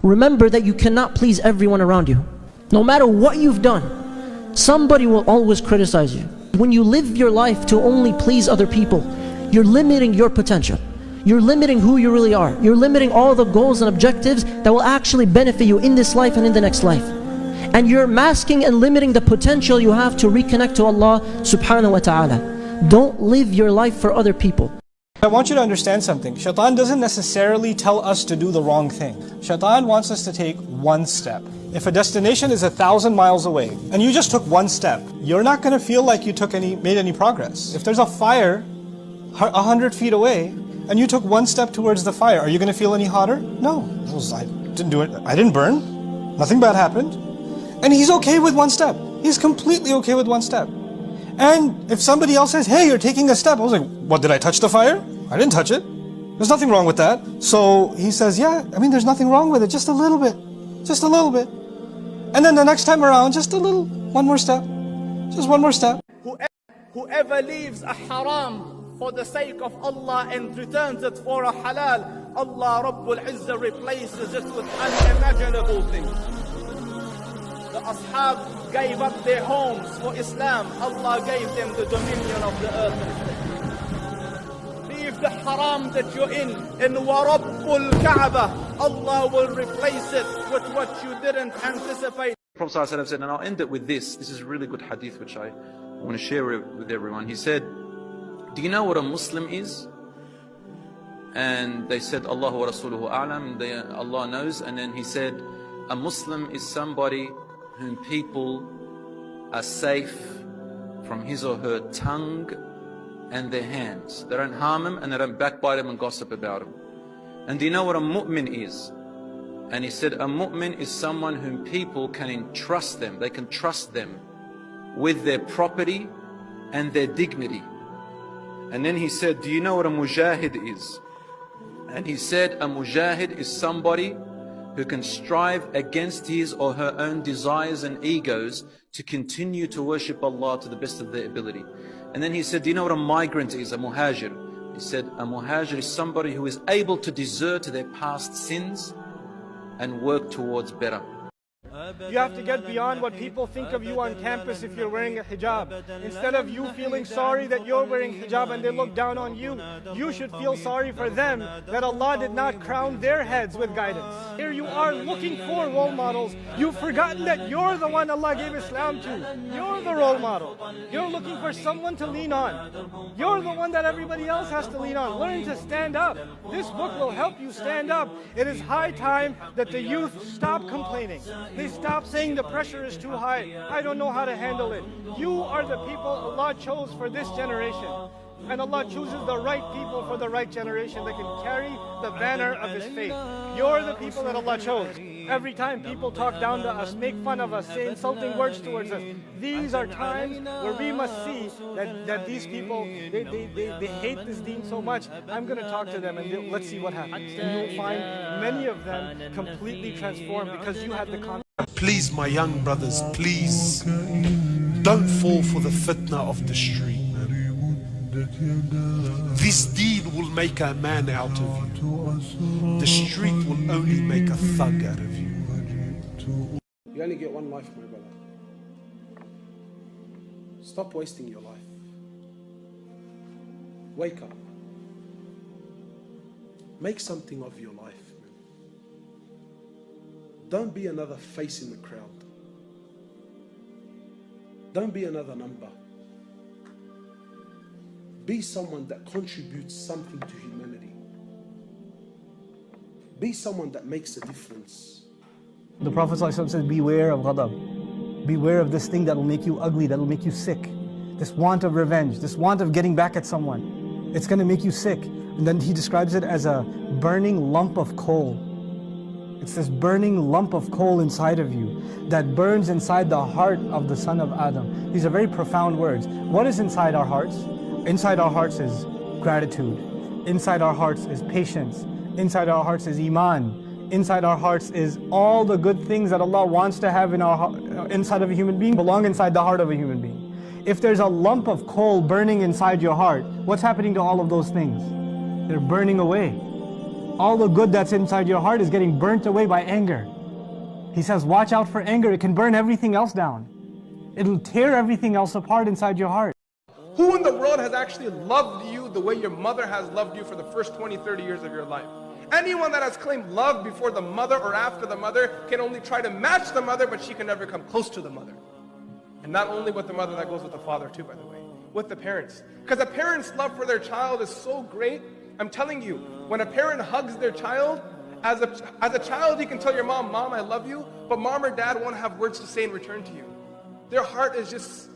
remember that you cannot please everyone around you. No matter what you've done, somebody will always criticize you. When you live your life to only please other people, you're limiting your potential. You're limiting who you really are. You're limiting all the goals and objectives that will actually benefit you in this life and in the next life. And you're masking and limiting the potential you have to reconnect to Allah subhanahu wa ta'ala. Don't live your life for other people. I want you to understand something. Shaitan doesn't necessarily tell us to do the wrong thing. Shaitan wants us to take one step. If a destination is 1,000 miles away and you just took one step, you're not going to feel like you made any progress. If there's a fire 100 feet away and you took one step towards the fire, are you going to feel any hotter? No. I didn't do it. I didn't burn. Nothing bad happened. And he's okay with one step. He's completely okay with one step. And if somebody else says, hey, you're taking a step, I was like, what, did I touch the fire? I didn't touch it. There's nothing wrong with that. So he says, yeah, I mean, there's nothing wrong with it, just a little bit. Just a little bit. And then the next time around, just a little, one more step. Just one more step. Whoever leaves a haram for the sake of Allah and returns it for a halal, Allah Rabbul Izzah replaces it with unimaginable things. The Ashab gave up their homes for Islam. Allah gave them the dominion of the earth. Leave the haram that you're in Warabbul Kaaba. Allah will replace it with what you didn't anticipate. The Prophet ﷺ said, and I'll end it with this. This is a really good hadith which I want to share with everyone. He said, do you know what a Muslim is? And they said, Allah wa Rasuluhu A'lam, Allah knows. And then he said, a Muslim is somebody whom people are safe from his or her tongue and their hands. They don't harm him and they don't backbite him and gossip about him. And do you know what a mu'min is? And he said, a mu'min is someone whom people can entrust them. They can trust them with their property and their dignity. And then he said, do you know what a mujahid is? And he said, a mujahid is somebody who can strive against his or her own desires and egos to continue to worship Allah to the best of their ability. And then he said, do you know what a migrant is? A muhajir. He said, a muhajir is somebody who is able to desert their past sins and work towards better. You have to get beyond what people think of you on campus if you're wearing a hijab. Instead of you feeling sorry that you're wearing hijab and they look down on you, you should feel sorry for them that Allah did not crown their heads with guidance. Here you are looking for role models. You've forgotten that you're the one Allah gave Islam to. You're the role model. You're looking for someone to lean on. You're the one that everybody else has to lean on. Learn to stand up. This book will help you stand up. It is high time that the youth stop complaining. They stop saying the pressure is too high. I don't know how to handle it. You are the people Allah chose for this generation. And Allah chooses the right people for the right generation that can carry the banner of His faith. You're the people that Allah chose. Every time people talk down to us, make fun of us, say insulting words towards us, these are times where we must see that these people, they hate this deen so much. I'm going to talk to them and let's see what happens. And you'll find many of them completely transformed because you had the confidence. Please, my young brothers, please, don't fall for the fitna of the street. This deen will make a man out of you. The street will only make a thug out of you. You only get one life, my brother. Stop wasting your life. Wake up. Make something of your life. Don't be another face in the crowd. Don't be another number. Be someone that contributes something to humanity. Be someone that makes a difference. The Prophet ﷺ says, beware of ghadab. Beware of this thing that will make you ugly, that will make you sick. This want of revenge, this want of getting back at someone. It's going to make you sick. And then he describes it as a burning lump of coal. It's this burning lump of coal inside of you that burns inside the heart of the son of Adam. These are very profound words. What is inside our hearts? Inside our hearts is gratitude. Inside our hearts is patience. Inside our hearts is iman. Inside our hearts is all the good things that Allah wants to have in inside of a human being belong inside the heart of a human being. If there's a lump of coal burning inside your heart, what's happening to all of those things? They're burning away. All the good that's inside your heart is getting burnt away by anger. He says, watch out for anger. It can burn everything else down. It'll tear everything else apart inside your heart. Who in the world has actually loved you the way your mother has loved you for the first 20, 30 years of your life? Anyone that has claimed love before the mother or after the mother can only try to match the mother, but she can never come close to the mother. And not only with the mother, that goes with the father too, by the way, with the parents. Because a parent's love for their child is so great. I'm telling you, when a parent hugs their child, as a child you can tell your mom, Mom, I love you, but mom or dad won't have words to say in return to you. Their heart is just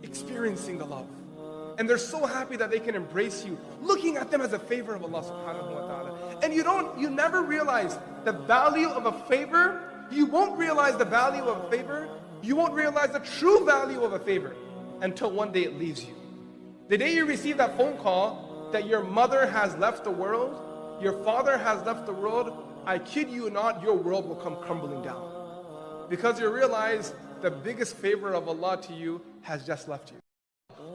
experiencing the love. And they're so happy that they can embrace you, looking at them as a favor of Allah subhanahu wa ta'ala. And you never realize the value of a favor. You won't realize the value of a favor. You won't realize the true value of a favor until one day it leaves you. The day you receive that phone call that your mother has left the world, your father has left the world, I kid you not, your world will come crumbling down. Because you realize the biggest favor of Allah to you has just left you.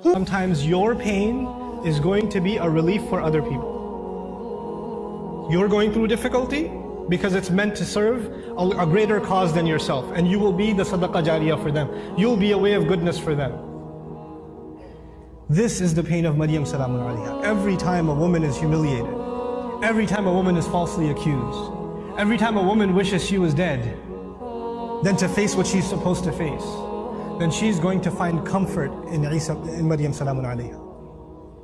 Sometimes your pain is going to be a relief for other people. You're going through difficulty because it's meant to serve a greater cause than yourself, and you will be the sadaqah jariyah for them. You'll be a way of goodness for them. This is the pain of Maryam salamun alayha. Every time a woman is humiliated, every time a woman is falsely accused, every time a woman wishes she was dead, then to face what she's supposed to face, then she's going to find comfort in Maryam salamun alayha.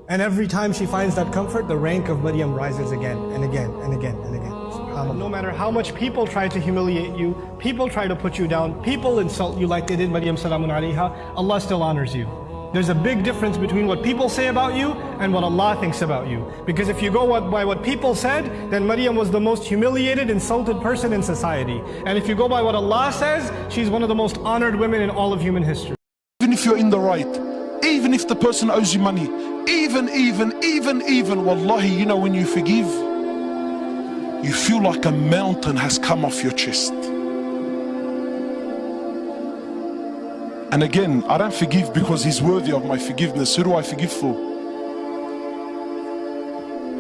And every time she finds that comfort, the rank of Maryam rises again and again and again and again. SubhanAllah. No matter how much people try to humiliate you, people try to put you down, people insult you like they did Maryam salamun alayha, Allah still honors you. There's a big difference between what people say about you and what Allah thinks about you. Because if you go by what people said, then Maryam was the most humiliated, insulted person in society. And if you go by what Allah says, she's one of the most honored women in all of human history. Even if you're in the right, even if the person owes you money, even, wallahi, you know, when you forgive, you feel like a mountain has come off your chest. And again, I don't forgive because he's worthy of my forgiveness. Who do I forgive for?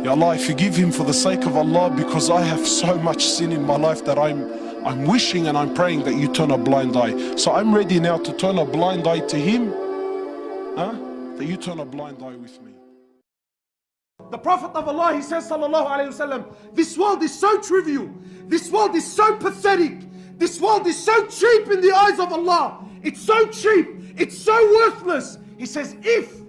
Ya Allah, I forgive him for the sake of Allah because I have so much sin in my life that I'm wishing and I'm praying that you turn a blind eye. So I'm ready now to turn a blind eye to him, that you turn a blind eye with me. The Prophet of Allah, he says, sallallahu alayhi wasallam, this world is so trivial, this world is so pathetic, this world is so cheap in the eyes of Allah. It's so cheap, it's so worthless. He says, if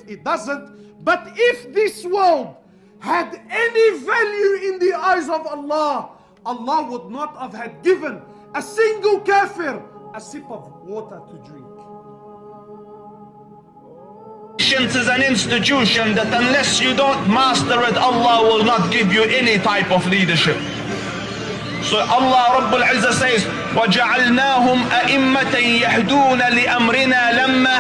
it doesn't, but if this world had any value in the eyes of Allah, Allah would not have had given a single kafir a sip of water to drink. Patience is an institution that unless you don't master it, Allah will not give you any type of leadership. So Allah Rabbul Izzah says, وَجَعَلْنَاهُمْ أَئِمَّةً يَهْدُونَ لِأَمْرِنَا لَمَّا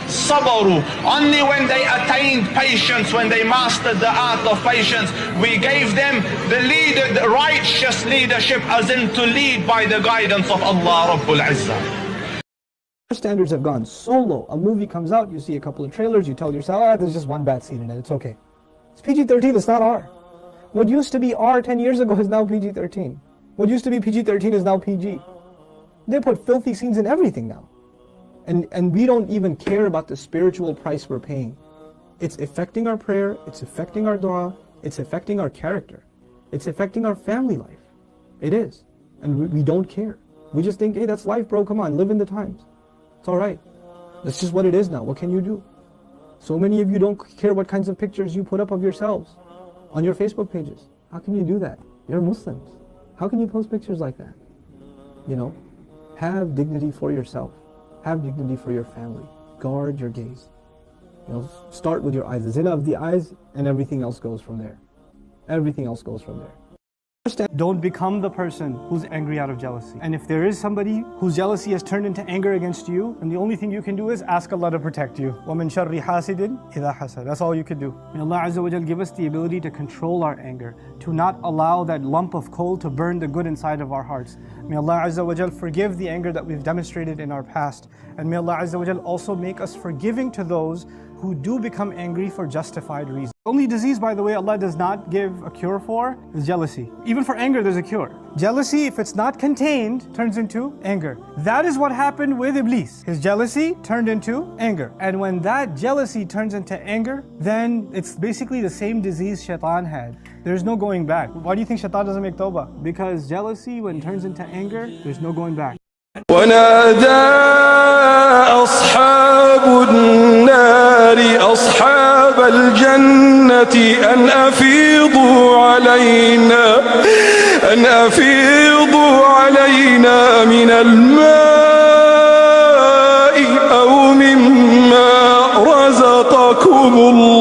صَبَرُوا. Only when they attained patience, when they mastered the art of patience, we gave them the righteous leadership, as in to lead by the guidance of Allah Rabbul Izzah. Standards have gone so low. A movie comes out, you see a couple of trailers, you tell yourself, there's just one bad scene in it, it's okay. It's PG-13, it's not R. What used to be R 10 years ago is now PG-13. What used to be PG-13 is now PG. They put filthy scenes in everything now. And we don't even care about the spiritual price we're paying. It's affecting our prayer, it's affecting our dua, it's affecting our character. It's affecting our family life. It is. And we don't care. We just think, hey, that's life, bro, come on, live in the times. It's alright. That's just what it is now. What can you do? So many of you don't care what kinds of pictures you put up of yourselves on your Facebook pages. How can you do that? You're Muslims. How can you post pictures like that? You know, have dignity for yourself. Have dignity for your family. Guard your gaze. You know, start with your eyes. The zina of the eyes, and everything else goes from there. Everything else goes from there. Don't become the person who's angry out of jealousy. And if there is somebody whose jealousy has turned into anger against you, then the only thing you can do is ask Allah to protect you. وَمِن شَرِّ حَاسِدٍ إِذَا حَسَدَ. That's all you can do. May Allah Azza wa Jal give us the ability to control our anger, to not allow that lump of coal to burn the good inside of our hearts. May Allah Azza wa Jal forgive the anger that we've demonstrated in our past. And may Allah Azza wa Jal also make us forgiving to those who do become angry for justified reasons. Only disease, by the way, Allah does not give a cure for is jealousy. Even for anger, there's a cure. Jealousy, if it's not contained, turns into anger. That is what happened with Iblis. His jealousy turned into anger. And when that jealousy turns into anger, then it's basically the same disease Shaitan had. There's no going back. Why do you think Shaitan doesn't make tawbah? Because jealousy, when it turns into anger, there's no going back. ونادى أصحاب النار أصحاب الجنة أن أفيضوا علينا من الماء أو مما رزقكم الله